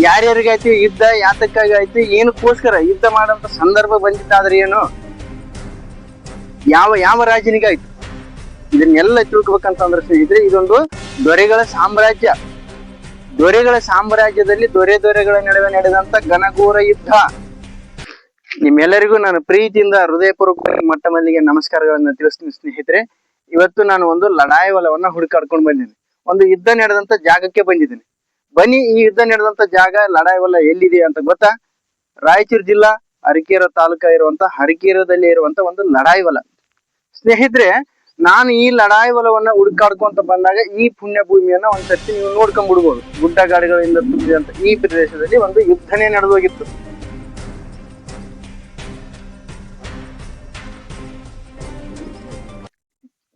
ಯಾರ್ಯಾರಿಗಾಯ್ತು ಯುದ್ಧ, ಯಾತಕ್ಕಾಗಿ ಆಯ್ತು, ಏನಕ್ಕೋಸ್ಕರ ಯುದ್ಧ ಮಾಡೋಂಥ ಸಂದರ್ಭ ಬಂದಿತ್ತಾದ್ರೆ ಏನು, ಯಾವ ಯಾವ ರಾಜನಿಗಾಯ್ತು, ಇದನ್ನೆಲ್ಲ ತಿಳ್ಕೊಬೇಕಂತಂದ್ರೆ ಸ್ನೇಹಿತರೆ, ಇದೊಂದು ದೊರೆಗಳ ಸಾಮ್ರಾಜ್ಯ. ದೊರೆಗಳ ಸಾಮ್ರಾಜ್ಯದಲ್ಲಿ ದೊರೆಗಳ ನಡುವೆ ನಡೆದಂತ ಘನಘೋರ ಯುದ್ಧ. ನಿಮ್ಮೆಲ್ಲರಿಗೂ ನಾನು ಪ್ರೀತಿಯಿಂದ ಹೃದಯಪೂರ್ವಕ ಮೊಟ್ಟ ಮೊದಲಿಗೆ ನಮಸ್ಕಾರಗಳನ್ನ ತಿಳಿಸ್ತೀನಿ ಸ್ನೇಹಿತರೆ. ಇವತ್ತು ನಾನು ಒಂದು ಲಡಾಯಿ ಹೊಲವನ್ನ ಹುಡುಕಾಡ್ಕೊಂಡು ಬಂದಿದ್ದೀನಿ. ಒಂದು ಯುದ್ಧ ನಡೆದಂತ ಜಾಗಕ್ಕೆ ಬಂದಿದ್ದೀನಿ. ಬನ್ನಿ, ಈ ಯುದ್ಧ ನಡೆದಂತ ಜಾಗ ಲಡಾಯಿ ಹೊಲ ಎಲ್ಲಿದೆ ಅಂತ ಗೊತ್ತಾ? ರಾಯಚೂರು ಜಿಲ್ಲಾ ಅರಕೇರ ತಾಲೂಕ ಇರುವಂತ ಅರಕೇರದಲ್ಲಿ ಇರುವಂತ ಒಂದು ಲಡಾಯಿ ಹೊಲ. ಸ್ನೇಹಿತರೆ, ನಾನು ಈ ಲಡಾಯಿ ಹೊಲವನ್ನ ಹುಡುಕಾಡ್ಕೊಂತ ಬಂದಾಗ ಈ ಪುಣ್ಯ ಭೂಮಿಯನ್ನ ಒಂದ್ಸರ್ತಿ ನೀವು ನೋಡ್ಕೊಂಡ್ಬಿಡ್ಬೋದು. ಗುಡ್ಡ ಗಾಡುಗಳಿಂದ ತುಂಬಿದಂತ ಈ ಪ್ರದೇಶದಲ್ಲಿ ಒಂದು ಯುದ್ಧನೇ ನಡೆದೋಗಿತ್ತು.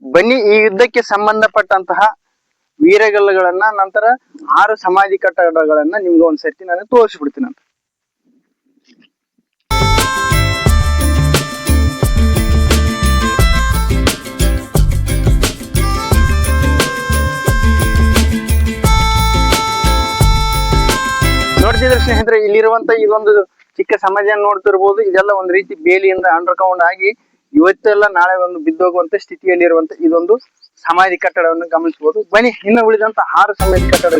ಬನ್ನಿ, ಈ ಯುದ್ಧಕ್ಕೆ ಸಂಬಂಧಪಟ್ಟಂತಹ ವೀರಗಲ್ಲುಗಳನ್ನ, ನಂತರ 6 ಸಮಾಧಿ ಕಟ್ಟಡಗಳನ್ನ ನಿಮ್ಗೆ ಒಂದ್ಸರ್ತಿ ನಾನು ತೋರಿಸ್ಬಿಡ್ತೀನಿ ಅಂತ. ನೋಡ್ತಿದ್ರೆ ಸ್ನೇಹಿತರೆ, ಇಲ್ಲಿರುವಂತ ಇದೊಂದು ಚಿಕ್ಕ ಸಮಾಧಿಯನ್ನು ನೋಡ್ತಿರ್ಬೋದು. ಇದೆಲ್ಲ ಒಂದ್ ರೀತಿ ಬೇಲಿಯಿಂದ ಅಂಡರ್ಕೌಂಡ್ ಆಗಿ ಇವತ್ತೆಲ್ಲ ನಾಳೆ ಒಂದು ಬಿದ್ದೋಗುವಂತ ಸ್ಥಿತಿಯಲ್ಲಿ ಇರುವಂತ ಇದೊಂದು ಸಮಾಧಿ ಕಟ್ಟಡವನ್ನು ಗಮನಿಸಬಹುದು. ಬನ್ನಿ, ಇನ್ನು ಉಳಿದಂತ 6 ಸಮಾಧಿ ಕಟ್ಟಡ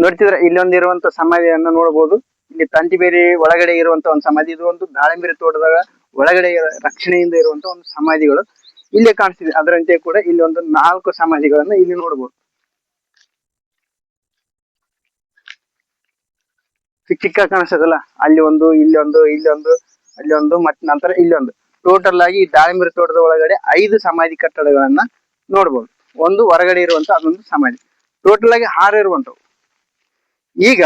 ನೋಡ್ತಿದ್ರೆ, ಇಲ್ಲೊಂದಿರುವಂತ ಸಮಾಧಿಯನ್ನ ನೋಡಬಹುದು. ಇಲ್ಲಿ ತಂತಿಬೇರಿ ಒಳಗಡೆ ಇರುವಂತ ಒಂದು ಸಮಾಧಿ. ಇದು ಒಂದು ದಾಳಿಂಬೆ ತೋಟದಾಗ ಒಳಗಡೆ ರಕ್ಷಣೆಯಿಂದ ಇರುವಂತ ಒಂದು ಸಮಾಧಿಗಳು ಇಲ್ಲೇ ಕಾಣಿಸ್ತಿದೆ. ಅದರಂತೆ ಕೂಡ ಇಲ್ಲಿ ಒಂದು 4 ಸಮಾಧಿಗಳನ್ನ ಇಲ್ಲಿ ನೋಡಬಹುದು. ಚಿಕ್ಕ ಕಾಣಿಸ್ತದಲ್ಲ, ಅಲ್ಲಿ ಒಂದು, ಇಲ್ಲೊಂದು, ಇಲ್ಲೊಂದು, ಅಲ್ಲೊಂದು, ಮತ್ತೆ ನಂತರ ಇಲ್ಲೊಂದು. ಟೋಟಲ್ ಆಗಿ ಈ ದಾಳಿಂಬೆ ತೋಟದ ಒಳಗಡೆ 5 ಸಮಾಧಿ ಕಟ್ಟಡಗಳನ್ನ ನೋಡ್ಬೋದು. ಒಂದು ಹೊರಗಡೆ ಇರುವಂತ ಅದೊಂದು ಸಮಾಧಿ. ಟೋಟಲ್ ಆಗಿ 6 ಇರುವಂತವು. ಈಗ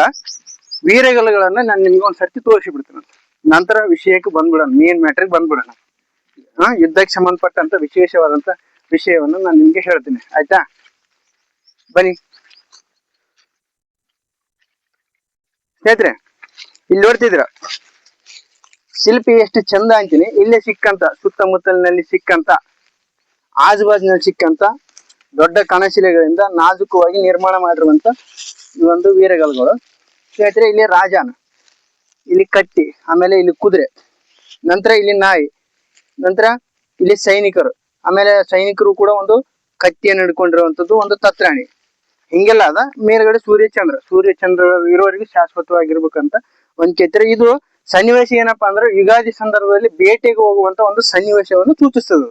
ವೀರಗಲ್ಲುಗಳನ್ನ ನಾನು ನಿಮ್ಗೆ ಒಂದ್ಸರ್ತಿ ತೋರಿಸಿ ಬಿಡ್ತೀನಿ. ನಂತರ ವಿಷಯಕ್ಕೆ ಬಂದ್ಬಿಡೋಣ, ಮೇನ್ ಮ್ಯಾಟ್ರಿಗೆ ಬಂದ್ಬಿಡೋಣ. ಯುದ್ಧಕ್ಕೆ ಸಂಬಂಧಪಟ್ಟಂತ ವಿಶೇಷವಾದಂತ ವಿಷಯವನ್ನು ನಾನು ನಿಮ್ಗೆ ಹೇಳ್ತೀನಿ, ಆಯ್ತಾ? ಬನ್ನಿ ಸ್ನೇಹಿತರೆ, ಇಲ್ಲಿ ನೋಡ್ತಿದ್ರ ಶಿಲ್ಪಿ ಎಷ್ಟು ಚಂದ ಅಂತೀನಿ. ಇಲ್ಲೇ ಸಿಕ್ಕಂತ, ಸುತ್ತಮುತ್ತಲಿನಲ್ಲಿ ಸಿಕ್ಕಂತ, ಆಜುಬಾಜಿನಲ್ಲಿ ಸಿಕ್ಕಂತ ದೊಡ್ಡ ಕಣಶಿಲೆಗಳಿಂದ ನಾಜೂಕವಾಗಿ ನಿರ್ಮಾಣ ಮಾಡಿರುವಂತ ಈ ಒಂದು ವೀರಗಲ್ಲುಗಳು ಸ್ನೇಹಿತರೆ. ಇಲ್ಲಿ ರಾಜಾನ, ಇಲ್ಲಿ ಕಟ್ಟಿ, ಆಮೇಲೆ ಇಲ್ಲಿ ಕುದುರೆ, ನಂತರ ಇಲ್ಲಿ ನಾಯಿ, ನಂತರ ಇಲ್ಲಿ ಸೈನಿಕರು, ಆಮೇಲೆ ಸೈನಿಕರು ಕೂಡ ಒಂದು ಕತ್ತಿಯನ್ನು ಹಿಡ್ಕೊಂಡಿರುವಂತದ್ದು, ಒಂದು ತತ್ರಾಣಿ, ಹಿಂಗೆಲ್ಲ ಅದ. ಮೇಲ್ಗಡೆ ಸೂರ್ಯಚಂದ್ರ ಇರೋವರೆಗೆ ಶಾಶ್ವತವಾಗಿರ್ಬೇಕಂತ ಒಂದ್ ಕೆತ್ತರೆ. ಇದು ಸನ್ನಿವೇಶ ಏನಪ್ಪಾ ಅಂದ್ರೆ ಯುಗಾದಿ ಸಂದರ್ಭದಲ್ಲಿ ಬೇಟೆಗೆ ಹೋಗುವಂತ ಒಂದು ಸನ್ನಿವೇಶವನ್ನು ಸೂಚಿಸ್ತದ.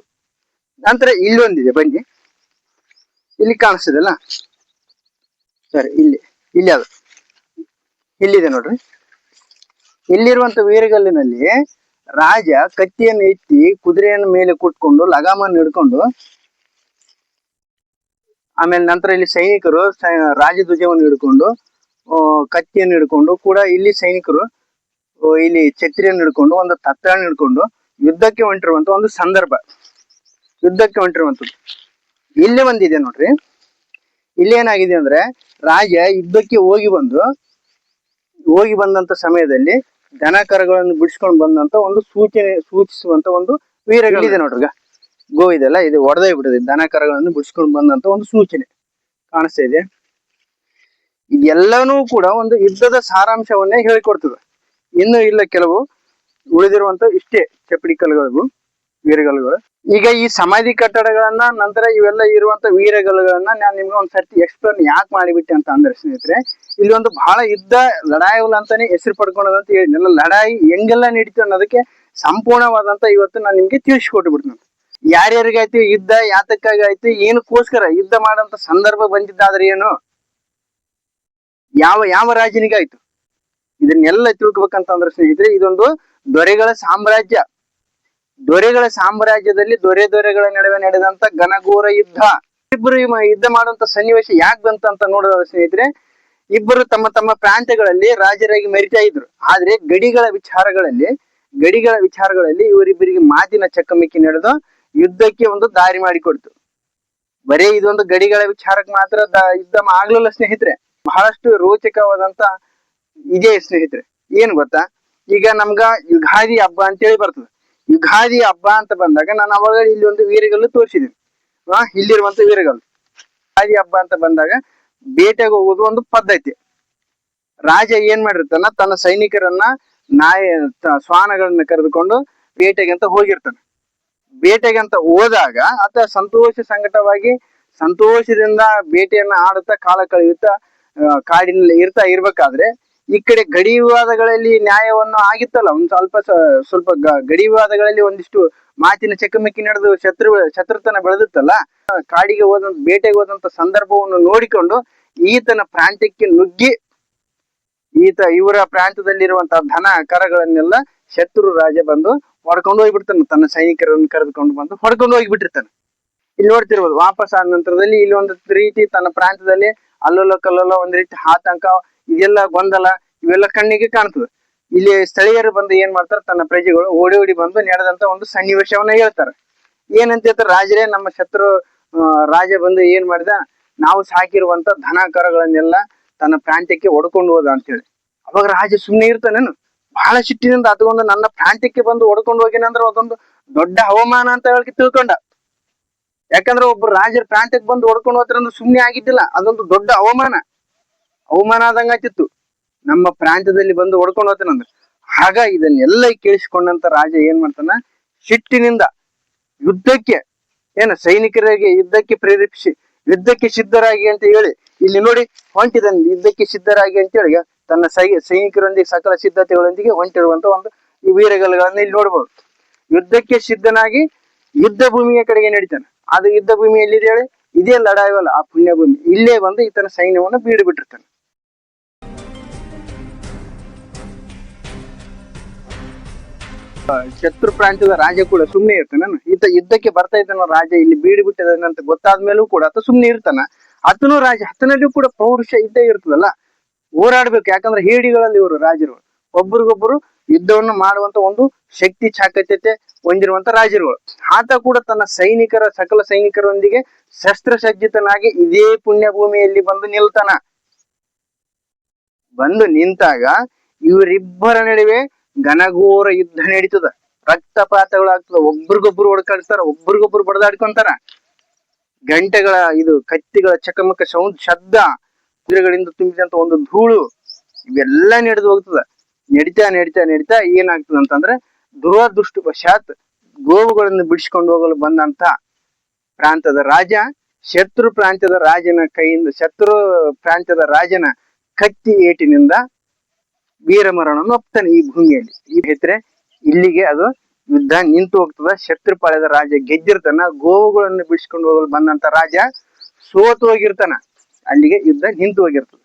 ನಂತರ ಇಲ್ಲೊಂದಿದೆ, ಬನ್ನಿ, ಇಲ್ಲಿ ಕಾಣಿಸ್ತದಲ್ಲ, ಸರಿ, ಇಲ್ಲಿ ಅದು ಇಲ್ಲಿದೆ ನೋಡ್ರಿ. ಇಲ್ಲಿರುವಂತ ವೀರಗಲ್ಲಿನಲ್ಲಿ ರಾಜ ಕತ್ತಿಯನ್ನು ಎತ್ತಿ ಕುದುರೆಯನ್ನು ಮೇಲೆ ಕುಟ್ಕೊಂಡು ಲಗಾಮನ್ನು ಹಿಡ್ಕೊಂಡು, ಆಮೇಲೆ ನಂತರ ಇಲ್ಲಿ ಸೈನಿಕರು ರಾಜಧ್ವಜವನ್ನು ಹಿಡ್ಕೊಂಡು, ಕತ್ತಿಯನ್ನು ಹಿಡ್ಕೊಂಡು ಕೂಡ ಇಲ್ಲಿ ಸೈನಿಕರು ಇಲ್ಲಿ ಛತ್ರಿಯನ್ನು ಹಿಡ್ಕೊಂಡು, ಒಂದು ತತ್ರಾಣ ಹಿಡ್ಕೊಂಡು ಯುದ್ಧಕ್ಕೆ ಹೊಂಟಿರುವಂತ ಒಂದು ಸಂದರ್ಭ. ಯುದ್ಧಕ್ಕೆ ಹೊಂಟಿರುವಂತದ್ದು ಇಲ್ಲಿ ಒಂದಿದೆ ನೋಡ್ರಿ. ಇಲ್ಲಿ ಏನಾಗಿದೆ ಅಂದ್ರೆ, ರಾಜ ಯುದ್ಧಕ್ಕೆ ಹೋಗಿ ಬಂದಂತ ಸಮಯದಲ್ಲಿ ದನ ಕರುಗಳನ್ನು ಬಿಡಿಸ್ಕೊಂಡು ಬಂದಂತ ಒಂದು ಸೂಚಿಸುವಂತ ಒಂದು ವೀರಗಳಿದೆ ನೋಡ್ರಿ. ಗೋ ಇದೆಲ್ಲ ಇದು ಒಡೆದೇ ಬಿಟ್ಟಿದೆ. ದನ ಕರುಗಳನ್ನು ಬಿಡಿಸ್ಕೊಂಡು ಬಂದಂತ ಒಂದು ಸೂಚನೆ ಕಾಣಿಸ್ತಾ ಇದೆ. ಇದೆಲ್ಲನೂ ಕೂಡ ಒಂದು ಯುದ್ಧದ ಸಾರಾಂಶವನ್ನೇ ಹೇಳಿಕೊಡ್ತದೆ. ಇನ್ನು ಇಲ್ಲ ಕೆಲವು ಉಳಿದಿರುವಂತ ಇಷ್ಟೇ ಚಪ್ಪಡಿ ಕಲ್ಲುಗಳಿಗೂ ವೀರಗಲ್ಲುಗಳು. ಈಗ ಈ ಸಮಾಧಿ ಕಟ್ಟಡಗಳನ್ನ, ನಂತರ ಇವೆಲ್ಲ ಇರುವಂತ ವೀರಗಲ್ಲುಗಳನ್ನ ನಾನು ನಿಮ್ಗೆ ಒಂದ್ಸರ್ತಿ ಎಕ್ಸ್ಪ್ಲೇನ್ ಯಾಕೆ ಮಾಡಿಬಿಟ್ಟೆ ಅಂತ ಅಂದ್ರೆ ಸ್ನೇಹಿತರೆ, ಇಲ್ಲಿ ಒಂದು ಬಹಳ ಯುದ್ಧ ಲಡಾಯಿ ಅಂತಾನೆ ಹೆಸರು ಪಡ್ಕೊಂಡದಂತ ಹೇಳಿದ್ನಲ್ಲ. ಲಡಾಯಿ ಹೆಂಗೆಲ್ಲ ನಡೀತು ಅನ್ನೋದಕ್ಕೆ ಸಂಪೂರ್ಣವಾದಂತ ಇವತ್ತು ನಾನು ನಿಮ್ಗೆ ತಿಳಿಸ್ಕೊಟ್ಟು ಬಿಡ್ತೀನಿ. ಯಾರ್ಯಾರಿಗಾಯ್ತು ಯುದ್ಧ, ಯಾತಕ್ಕಾಗಿ ಆಯ್ತು, ಏನಕ್ಕೋಸ್ಕರ ಯುದ್ಧ ಮಾಡೋಂತ ಸಂದರ್ಭ ಬಂದಿದ್ದಾದ್ರೆ ಏನು, ಯಾವ ಯಾವ ರಾಜನಿಗಾಯ್ತು, ಇದನ್ನೆಲ್ಲ ತಿಳ್ಕೊಬೇಕಂತಂದ್ರೆ ಸ್ನೇಹಿತರೆ, ಇದೊಂದು ದೊರೆಗಳ ಸಾಮ್ರಾಜ್ಯ. ದೊರೆಗಳ ಸಾಮ್ರಾಜ್ಯದಲ್ಲಿ ದೊರೆಗಳ ನಡುವೆ ನಡೆದಂತ ಘನಘೋರ ಯುದ್ಧ. ಇಬ್ಬರು ಯುದ್ಧ ಮಾಡುವಂತ ಸನ್ನಿವೇಶ ಯಾಕೆ ಬಂತಂತ ನೋಡಿದ್ರೆ ಸ್ನೇಹಿತರೆ, ಇಬ್ಬರು ತಮ್ಮ ತಮ್ಮ ಪ್ರಾಂತ್ಯಗಳಲ್ಲಿ ರಾಜರಾಗಿ ಮೆರಿತಾ ಇದ್ರು. ಆದ್ರೆ ಗಡಿಗಳ ವಿಚಾರಗಳಲ್ಲಿ ಇವರಿಬ್ಬರಿಗೆ ಮಾತಿನ ಚಕಮಕಿ ನಡೆದು ಯುದ್ಧಕ್ಕೆ ಒಂದು ದಾರಿ ಮಾಡಿಕೊಡ್ತು. ಬರೀ ಇದೊಂದು ಗಡಿಗಳ ವಿಚಾರಕ್ಕೆ ಮಾತ್ರ ಯುದ್ಧ ಆಗ್ಲಿಲ್ಲ ಸ್ನೇಹಿತರೆ. ಬಹಳಷ್ಟು ರೋಚಕವಾದಂತ ಇದೇ ಸ್ನೇಹಿತರೆ. ಏನ್ ಗೊತ್ತಾ, ಈಗ ನಮ್ಗ ಯುಗಾದಿ ಹಬ್ಬ ಅಂತೇಳಿ ಬರ್ತದೆ. ಯುಗಾದಿ ಹಬ್ಬ ಅಂತ ಬಂದಾಗ ನಾನು ಅವಾಗ ಇಲ್ಲಿ ಒಂದು ವೀರಗಲ್ಲು ತೋರಿಸಿದ್ದೀನಿ. ಇಲ್ಲಿರುವಂತ ವೀರಗಲ್ಲು. ಯುಗಾದಿ ಹಬ್ಬ ಅಂತ ಬಂದಾಗ ಬೇಟೆಗೆ ಹೋಗೋದು ಒಂದು ಪದ್ಧತಿ. ರಾಜ ಏನ್ ಮಾಡಿರ್ತಾನ, ತನ್ನ ಸೈನಿಕರನ್ನ ಶ್ವಾನಗಳನ್ನ ಕರೆದುಕೊಂಡು ಬೇಟೆಗೆ ಅಂತ ಹೋಗಿರ್ತಾನೆ. ಬೇಟೆಗೆ ಅಂತ ಹೋದಾಗ ಆತ ಸಂತೋಷವಾಗಿ ಸಂತೋಷದಿಂದ ಬೇಟೆಯನ್ನ ಆಡುತ್ತಾ ಕಾಲ ಕಳೆಯುತ್ತಾ ಕಾಡಿನಲ್ಲಿ ಇರ್ಬೇಕಾದ್ರೆ ಈ ಕಡೆ ಗಡಿ ವಿವಾದಗಳಲ್ಲಿ ನ್ಯಾಯವನ್ನು ಆಗಿತ್ತಲ್ಲ, ಒಂದ್ ಸ್ವಲ್ಪ ಗಡಿ ವಿವಾದಗಳಲ್ಲಿ ಒಂದಿಷ್ಟು ಮಾತಿನ ಚಕಮಕಿ ನಡೆದು ಶತ್ರುತನ ಬೆಳೆದಿತ್ತಲ್ಲ. ಕಾಡಿಗೆ ಬೇಟೆಗೆ ಹೋದಂತ ಸಂದರ್ಭವನ್ನು ನೋಡಿಕೊಂಡು ಈತನ ಪ್ರಾಂತ್ಯಕ್ಕೆ ನುಗ್ಗಿ ಇವರ ಪ್ರಾಂತ್ಯದಲ್ಲಿರುವಂತಹ ದನ ಕರಗಳನ್ನೆಲ್ಲ ಶತ್ರು ರಾಜ ಬಂದು ಹೊಡ್ಕೊಂಡು ಹೋಗ್ಬಿಡ್ತಾನೆ. ತನ್ನ ಸೈನಿಕರನ್ನು ಕರೆದುಕೊಂಡು ಬಂದು ಹೊಡ್ಕೊಂಡು ಹೋಗ್ಬಿಟ್ಟಿರ್ತಾನೆ. ಇಲ್ಲಿ ನೋಡ್ತಿರ್ಬೋದು, ವಾಪಸ್ ಆದ ನಂತರದಲ್ಲಿ ಇಲ್ಲಿ ಒಂದು ರೀತಿ ತನ್ನ ಪ್ರಾಂತ್ಯದಲ್ಲಿ ಅಲ್ಲೋಲ ಕಲ್ಲೋಲ ಒಂದ್ ರೀತಿ ಆತಂಕ, ಇದೆಲ್ಲ ಗೊಂದಲ ಇವೆಲ್ಲ ಕಣ್ಣಿಗೆ ಕಾಣ್ತದೆ. ಇಲ್ಲಿ ಸ್ಥಳೀಯರು ಬಂದು ಏನ್ ಮಾಡ್ತಾರೆ, ತನ್ನ ಪ್ರಜೆಗಳು ಓಡಿ ಬಂದು ನಡೆದಂತ ಒಂದು ಸನ್ನಿವೇಶವನ್ನ ಹೇಳ್ತಾರೆ. ಏನಂತ ಹೇಳ್ತಾರೆ, ರಾಜರೇ ನಮ್ಮ ಶತ್ರು ರಾಜ ಬಂದು ಏನ್ ಮಾಡಿದ, ನಾವು ಸಾಕಿರುವಂತ ದನ ಕರಗಳನ್ನೆಲ್ಲ ತನ್ನ ಪ್ರಾಂತ್ಯಕ್ಕೆ ಹೊಡ್ಕೊಂಡು ಹೋದ ಅಂತೇಳಿ. ಅವಾಗ ರಾಜ ಸುಮ್ನೆ ಇರ್ತಾನೇನು, ಬಹಳ ಸಿಟ್ಟಿನಿಂದ ಅದ್ಕೊಂಡು ನನ್ನ ಪ್ರಾಂತ್ಯಕ್ಕೆ ಬಂದು ಹೊಡ್ಕೊಂಡು ಹೋಗಿನಂದ್ರೆ ಅದೊಂದು ದೊಡ್ಡ ಅವಮಾನ ಅಂತ ಹೇಳಿ ತಿಳ್ಕೊಂಡ. ಯಾಕಂದ್ರೆ ಒಬ್ರು ರಾಜರ ಪ್ರಾಂತ್ಯಕ್ಕೆ ಬಂದು ಹೊಡ್ಕೊಂಡು ಹೋದ್ರಂದ್ರೆ ಸುಮ್ನೆ ಆಗಿದ್ದಿಲ್ಲ, ಅದೊಂದು ದೊಡ್ಡ ಅವಮಾನ ಆದಂಗ ಆತಿತ್ತು. ನಮ್ಮ ಪ್ರಾಂತ್ಯದಲ್ಲಿ ಬಂದು ಹೊಡ್ಕೊಂಡು ಹೋಗ್ತಾನಂದ್ರೆ. ಆಗ ಇದನ್ನೆಲ್ಲ ಕೇಳಿಸಿಕೊಂಡಂತ ರಾಜ ಏನ್ ಮಾಡ್ತಾನ, ಸಿಟ್ಟಿನಿಂದ ಯುದ್ಧಕ್ಕೆ ಸೈನಿಕರಿಗೆ ಯುದ್ಧಕ್ಕೆ ಪ್ರೇರೇಪಿಸಿ ಯುದ್ಧಕ್ಕೆ ಸಿದ್ಧರಾಗಿ ಅಂತ ಹೇಳಿ, ಇಲ್ಲಿ ನೋಡಿ ಹೊಂಟಿದನ್ ಯುದ್ಧಕ್ಕೆ ಸಿದ್ಧರಾಗಿ ಅಂತ ಹೇಳಿ ತನ್ನ ಸೈನಿಕರೊಂದಿಗೆ ಸಕಲ ಸಿದ್ಧತೆಗಳೊಂದಿಗೆ ಹೊಂಟಿರುವಂತ ಒಂದು ಈ ವೀರಗಲ್ಲುಗಳನ್ನ ಇಲ್ಲಿ ನೋಡ್ಬೋದು. ಯುದ್ಧಕ್ಕೆ ಸಿದ್ಧನಾಗಿ ಯುದ್ಧ ಭೂಮಿಯ ಕಡೆಗೆ ನಡೀತಾನೆ. ಅದು ಯುದ್ಧ ಭೂಮಿ ಎಲ್ಲಿದೆ ಹೇಳಿ, ಇದೇ ಲಡಾಯವಲ್ಲ, ಆ ಪುಣ್ಯ ಭೂಮಿ. ಇಲ್ಲೇ ಬಂದು ಈತನ ಸೈನ್ಯವನ್ನು ಬೀಡು ಬಿಟ್ಟಿರ್ತಾನೆ. ಶತ್ರು ಪ್ರಾಂತ್ಯದ ರಾಜ ಕೂಡ ಸುಮ್ನೆ ಇರ್ತಾನ. ಈತ ಯುದ್ಧಕ್ಕೆ ಬರ್ತಾ ಇದ್ದಾನ ರಾಜ ಇಲ್ಲಿ ಬೀಡು ಬಿಟ್ಟಿದ್ದಾನಂತ ಗೊತ್ತಾದ್ಮೇಲೂ ಕೂಡ ಆತ ಸುಮ್ನೆ ಇರ್ತಾನ. ಆತನು ರಾಜ, ಆತನಲ್ಲಿಯೂ ಕೂಡ ಪೌರುಷ ಇದ್ದೇ ಇರ್ತದಲ್ಲ, ಹೋರಾಡ್ಬೇಕು. ಯಾಕಂದ್ರೆ ಹೇಡಿಗಳಲ್ಲಿ ಇವರು ರಾಜರು ಒಬ್ರಿಗೊಬ್ರು ಯುದ್ಧವನ್ನು ಮಾಡುವಂತ ಒಂದು ಶಕ್ತಿ ಚಾಕತ್ಯತೆ ಹೊಂದಿರುವಂತ ರಾಜರುಗಳು. ಆತ ಕೂಡ ತನ್ನ ಸಕಲ ಸೈನಿಕರೊಂದಿಗೆ ಶಸ್ತ್ರಸಜ್ಜಿತನಾಗಿ ಇದೇ ಪುಣ್ಯ ಭೂಮಿಯಲ್ಲಿ ಬಂದು ನಿಲ್ತಾನ. ಬಂದು ನಿಂತಾಗ ಇವರಿಬ್ಬರ ನಡುವೆ ಘನಘೋರ ಯುದ್ಧ ನಡೀತದ. ರಕ್ತಪಾತಗಳಾಗ್ತದ, ಒಬ್ರಿಗೊಬ್ರು ಹೊಡ್ಕಾಡ್ತಾರ, ಒಬ್ರಿಗೊಬ್ರು ಬಡದಾಡ್ಕೊಂತಾರ. ಗಂಟೆಗಳ ಕತ್ತಿಗಳ ಚಕಮಕ ಶಬ್ದ, ಕುದುರೆಗಳಿಂದ ತುಂಬಿದಂತ ಒಂದು ಧೂಳು, ಇವೆಲ್ಲ ನಡೆದು ಹೋಗ್ತದ. ನಡಿತಾ ಏನಾಗ್ತದ ಅಂತಂದ್ರೆ, ದುರದೃಷ್ಟವಶಾತ್ ಗೋವುಗಳನ್ನು ಬಿಡಿಸ್ಕೊಂಡು ಹೋಗಲು ಬಂದಂತ ಪ್ರಾಂತದ ರಾಜ ಶತ್ರು ಪ್ರಾಂತ್ಯದ ರಾಜನ ಕತ್ತಿ ಏಟಿನಿಂದ ವೀರಮರಣವನ್ನು ಒಪ್ತಾನೆ ಈ ಭೂಮಿಯಲ್ಲಿ. ಈ ಹೆಸರೆ ಇಲ್ಲಿಗೆ ಅದು ಯುದ್ಧ ನಿಂತು ಹೋಗ್ತದ. ಶತ್ರುಪಾಳ್ಯದ ರಾಜ ಗೆದ್ದಿರ್ತಾನ. ಗೋವುಗಳನ್ನು ಬಿಡಿಸ್ಕೊಂಡು ಹೋಗಲು ಬಂದಂತ ರಾಜ ಸೋತು ಹೋಗಿರ್ತಾನ. ಅಲ್ಲಿಗೆ ಯುದ್ಧ ನಿಂತು ಹೋಗಿರ್ತದೆ.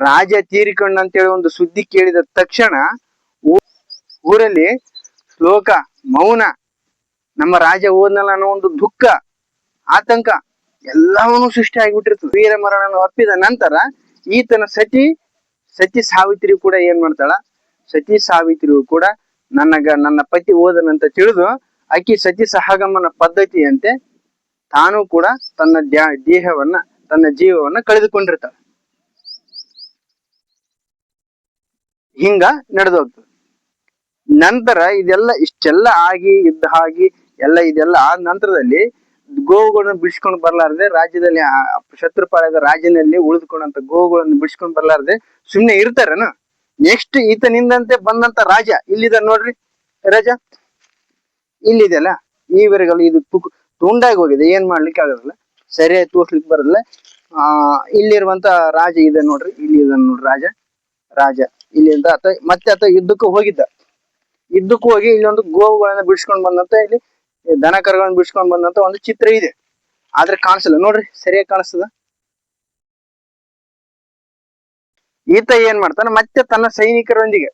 ರಾಜ ತೀರಿಕೊಂಡ ಅಂತೇಳಿ ಒಂದು ಸುದ್ದಿ ಕೇಳಿದ ತಕ್ಷಣ ಊರಲ್ಲಿ ಶ್ಲೋಕ, ಮೌನ, ನಮ್ಮ ರಾಜ ಹೋದ್ನಲ್ಲ ಅನ್ನೋ ಒಂದು ದುಃಖ, ಆತಂಕ ಎಲ್ಲವನ್ನೂ ಸೃಷ್ಟಿ ಆಗಿಬಿಟ್ಟಿರ್ತದೆ. ವೀರಮರಣವನ್ನು ಒಪ್ಪಿದ ನಂತರ ಈತನ ಸತಿ ಸಾವಿತ್ರಿ ಕೂಡ ಏನ್ ಮಾಡ್ತಾಳ, ಸತಿ ಸಾವಿತ್ರಿಯು ಕೂಡ ನನ್ನ ಪತಿ ಓದನಂತ ತಿಳಿದು ಆಕಿ ಸತಿ ಸಹಗಮನ ಪದ್ಧತಿಯಂತೆ ತಾನು ಕೂಡ ತನ್ನ ಜೀವವನ್ನ ಕಳೆದುಕೊಂಡಿರ್ತಾಳೆ. ಹಿಂಗ ನಡೆದೋಗ್ತದೆ. ನಂತರ ಇಷ್ಟೆಲ್ಲ ಆಗಿ ಇದೆಲ್ಲ ಆದ ನಂತರದಲ್ಲಿ ಗೋವುಗಳನ್ನು ಬಿಡಿಸ್ಕೊಂಡು ಬರ್ಲಾರ್ದೆ ರಾಜ್ಯದಲ್ಲಿ ಶತ್ರುಪಾಳ್ಯದ ರಾಜ್ಯದಲ್ಲಿ ಉಳಿದುಕೊಂಡಂತ ಗೋವುಗಳನ್ನು ಬಿಡಿಸ್ಕೊಂಡು ಬರ್ಲಾರ್ದೆ ಸುಮ್ನೆ ಇರ್ತಾರನ. ನೆಕ್ಸ್ಟ್ ಈತನಿಂದಂತೆ ಬಂದಂತ ರಾಜ ಇಲ್ಲಿದ ನೋಡ್ರಿ, ರಾಜ ಇಲ್ಲಿದೆಲ್ಲ ಈ ವರೆಗಲ್ಲ ಇದು ತುಂಡಾಗಿ ಹೋಗಿದೆ, ಏನ್ ಮಾಡ್ಲಿಕ್ಕೆ ಆಗೋದಿಲ್ಲ, ಸರಿಯಾಗಿ ತೋರ್ಸ್ಲಿಕ್ಕೆ ಬರೋದಿಲ್ಲ. ಇಲ್ಲಿರುವಂತ ರಾಜ ಇದೆ ನೋಡ್ರಿ, ಇಲ್ಲಿ ಇದೆ ನೋಡ್ರಿ ರಾಜ ಇಲ್ಲಿಂದ ಆತ ಯುದ್ಧಕ್ಕೂ ಹೋಗಿದ್ದ. ಯುದ್ಧಕ್ಕೂ ಹೋಗಿ ಇಲ್ಲೊಂದು ಗೋವುಗಳನ್ನ ಬಿಡಿಸ್ಕೊಂಡ್ ಬಂದಂತ, ಇಲ್ಲಿ ದನ ಕರುಗಳನ್ನ ಬಿಡಿಸ್ಕೊಂಡ್ ಬಂದಂತ ಒಂದು ಚಿತ್ರ ಇದೆ. ಆದ್ರೆ ಕಾಣಿಸಲ್ಲ ನೋಡ್ರಿ, ಸರಿಯಾಗಿ ಕಾಣಿಸ್ತದ. ಈತ ಏನ್ ಮಾಡ್ತಾನೆ, ಮತ್ತೆ ತನ್ನ ಸೈನಿಕರೊಂದಿಗೆ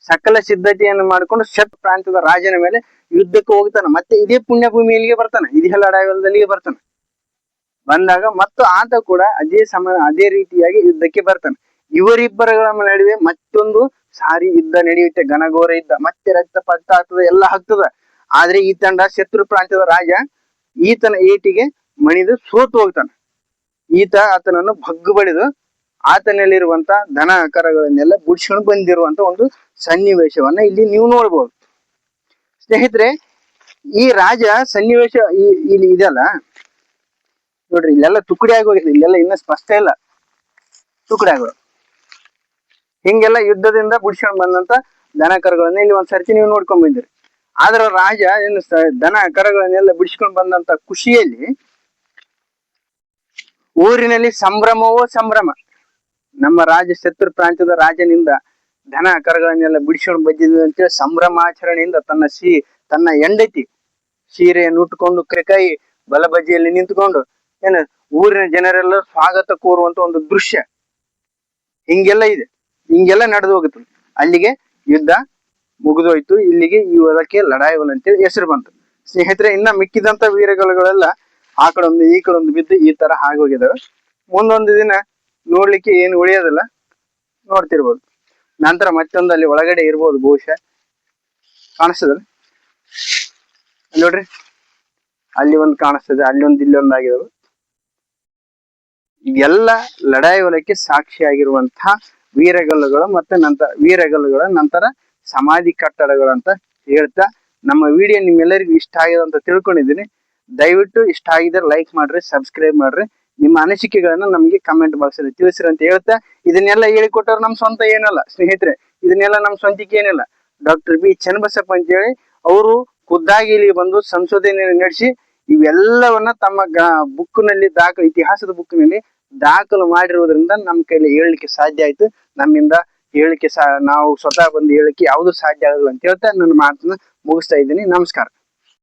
ಸಕಲ ಸಿದ್ಧತೆಯನ್ನು ಮಾಡಿಕೊಂಡು ಪ್ರಾಂತ್ಯದ ರಾಜನ ಮೇಲೆ ಯುದ್ಧಕ್ಕೆ ಹೋಗ್ತಾನೆ. ಮತ್ತೆ ಇದೇ ಪುಣ್ಯ ಭೂಮಿಯಲ್ಲಿಗೆ ಬರ್ತಾನೆ, ಇದೇ ಲಡಾಯಿವಲದಲ್ಲಿಗೆ ಬರ್ತಾನೆ. ಬಂದಾಗ ಮತ್ತು ಆತ ಕೂಡ ಅದೇ ರೀತಿಯಾಗಿ ಯುದ್ಧಕ್ಕೆ ಬರ್ತಾನೆ. ಇವರಿಬ್ಬರ ನಡುವೆ ಮತ್ತೊಂದು ಸಾರಿ ಯುದ್ಧ ನಡೆಯುತ್ತೆ, ಘನಘೋರ ಯುದ್ಧ. ಮತ್ತೆ ರಕ್ತಪಾತ ಆಗ್ತದೆ, ಎಲ್ಲ ಆಗ್ತದ. ಆದ್ರೆ ಈ ತಂಡ ಶತ್ರು ಪ್ರಾಂತ್ಯದ ರಾಜ ಈತನ ಏಟಿಗೆ ಮಣಿದು ಸೋತು ಹೋಗ್ತಾನೆ. ಆತನನ್ನು ಭಗ್ಗು ಬಡಿದು ಆತನಲ್ಲಿರುವಂತ ದನ ಕರಗಳನ್ನೆಲ್ಲ ಬಿಡಿಸ್ಕೊಂಡು ಬಂದಿರುವಂತ ಒಂದು ಸನ್ನಿವೇಶವನ್ನ ಇಲ್ಲಿ ನೀವು ನೋಡ್ಬೋದು. ಸ್ನೇಹಿತರೆ, ಈ ರಾಜ ಸನ್ನಿವೇಶ ಇಲ್ಲಿ ಇದೆಯಲ್ಲ ನೋಡ್ರಿ, ಇಲ್ಲೆಲ್ಲ ತುಕಡಿ ಆಗೋಗಿದೆ, ಇಲ್ಲೆಲ್ಲ ಇನ್ನ ಸ್ಪಷ್ಟ ಇಲ್ಲ, ತುಕಡಿ ಆಗೋದು. ಹಿಂಗೆಲ್ಲ ಯುದ್ಧದಿಂದ ಬಿಡಿಸ್ಕೊಂಡ್ ಬಂದಂತ ದನ ಕರುಗಳನ್ನ ಇಲ್ಲಿ ಒಂದ್ಸರ್ತಿ ನೀವು ನೋಡ್ಕೊಂಡ್ ಬಂದಿರಿ. ಆದ್ರ ರಾಜ ಏನು ದನ ಕರುಗಳನ್ನೆಲ್ಲ ಬಿಡಿಸ್ಕೊಂಡ್ ಬಂದಂತ ಖುಷಿಯಲ್ಲಿ ಊರಿನಲ್ಲಿ ಸಂಭ್ರಮವೋ ಸಂಭ್ರಮ. ನಮ್ಮ ರಾಜ ಶತ್ರು ಪ್ರಾಂತ್ಯದ ರಾಜನಿಂದ ದನ ಕರುಗಳನ್ನೆಲ್ಲ ಬಿಡಿಸ್ಕೊಂಡು ಬಂದಿದ್ವಿ ಅಂತೇಳಿ ಸಂಭ್ರಮಾಚರಣೆಯಿಂದ ತನ್ನ ಹೆಂಡತಿ ಸೀರೆಯನ್ನು ಉಟ್ಕೊಂಡು ಕೈ ಬಲಬದಿಯಲ್ಲಿ ನಿಂತ್ಕೊಂಡು ಏನು ಊರಿನ ಜನರೆಲ್ಲ ಸ್ವಾಗತ ಕೋರುವಂತ ಒಂದು ದೃಶ್ಯ ಹಿಂಗೆಲ್ಲ ಇದೆ. ಹಿಂಗೆಲ್ಲ ನಡೆದು ಹೋಗುತ್ತೆ. ಅಲ್ಲಿಗೆ ಯುದ್ಧ ಮುಗಿದೋಯ್ತು. ಇಲ್ಲಿಗೆ ಈ ಹೊಲಕ್ಕೆ ಲಡಾಯಿ ಹೊಲ ಅಂತೇಳಿ ಹೆಸರು ಬಂತು. ಸ್ನೇಹಿತರೆ, ಇನ್ನ ಮಿಕ್ಕಿದಂತ ವೀರಗಳುಗಳೆಲ್ಲ ಆ ಕಡೊಂದು ಈ ಕಡೊಂದು ಬಿದ್ದು ಈ ತರ ಆಗೋಗಿದಾವೆ. ಮುಂದೊಂದು ದಿನ ನೋಡ್ಲಿಕ್ಕೆ ಏನು ಉಳಿಯೋದಿಲ್ಲ, ನೋಡ್ತಿರ್ಬೋದು. ನಂತರ ಮತ್ತೊಂದು ಅಲ್ಲಿ ಒಳಗಡೆ ಇರ್ಬೋದು ಬಹುಶಃ, ಕಾಣಿಸ್ತದಲ್ಲ ನೋಡ್ರಿ, ಅಲ್ಲಿ ಒಂದು ಕಾಣಿಸ್ತದೆ, ಅಲ್ಲಿ ಒಂದು ಇಲ್ಲಿ ಒಂದು ಆಗಿದಾವೆ. ಎಲ್ಲ ಲಡಾಯಿ ಹೊಲಕ್ಕೆ ಸಾಕ್ಷಿಯಾಗಿರುವಂತಹ ವೀರಗಲ್ಲುಗಳು ಮತ್ತೆ ವೀರಗಲ್ಲುಗಳ ನಂತರ ಸಮಾಧಿ ಕಟ್ಟಡಗಳಂತ ಹೇಳ್ತಾ ನಮ್ಮ ವಿಡಿಯೋ ನಿಮ್ಮೆಲ್ಲರಿಗೂ ಇಷ್ಟ ಆಗಿದೆ ಅಂತ ತಿಳ್ಕೊಂಡಿದ್ದೀನಿ. ದಯವಿಟ್ಟು ಇಷ್ಟ ಆಗಿದ್ರೆ ಲೈಕ್ ಮಾಡ್ರಿ, ಸಬ್ಸ್ಕ್ರೈಬ್ ಮಾಡ್ರಿ, ನಿಮ್ಮ ಅನಿಸಿಕೆಗಳನ್ನ ನಮಗೆ ಕಮೆಂಟ್ ಬಾಕ್ಸ್ ಅಲ್ಲಿ ತಿಳಿಸ್ರಿ ಅಂತ ಹೇಳ್ತಾ, ಇದನ್ನೆಲ್ಲ ಹೇಳಿಕೊಟ್ಟವ್ರು ನಮ್ ಸ್ವಂತ ಏನಲ್ಲ ಸ್ನೇಹಿತರೆ, ಇದನ್ನೆಲ್ಲ ನಮ್ ಸ್ವಂತಕ್ಕೆ ಏನಿಲ್ಲ. ಡಾಕ್ಟರ್ ಬಿ ಚನ್ನಬಸಪ್ಪ ಅಂತ ಹೇಳಿ ಅವರು ಖುದ್ದಾಗಿ ಇಲ್ಲಿ ಬಂದು ಸಂಶೋಧನೆ ನಡೆಸಿ ಇವೆಲ್ಲವನ್ನ ತಮ್ಮ ಬುಕ್ನಲ್ಲಿ ಇತಿಹಾಸದ ಬುಕ್ನಲ್ಲಿ ದಾಖಲು ಮಾಡಿರುವುದರಿಂದ ನಮ್ಮ ಕೈಲಿ ಹೇಳಲಿಕ್ಕೆ ಸಾಧ್ಯ ಆಯ್ತು. ನಮ್ಮಿಂದ ಹೇಳಲಿಕ್ಕೆ ನಾವು ಸ್ವತಃ ಬಂದು ಹೇಳಲಿಕ್ಕೆ ಯಾವುದು ಸಾಧ್ಯ ಆಗಲ್ಲ ಅಂತ ಹೇಳ್ತಾ ನನ್ನ ಮಾತನ್ನ ಮುಗಿಸ್ತಾ ಇದ್ದೀನಿ. ನಮಸ್ಕಾರ.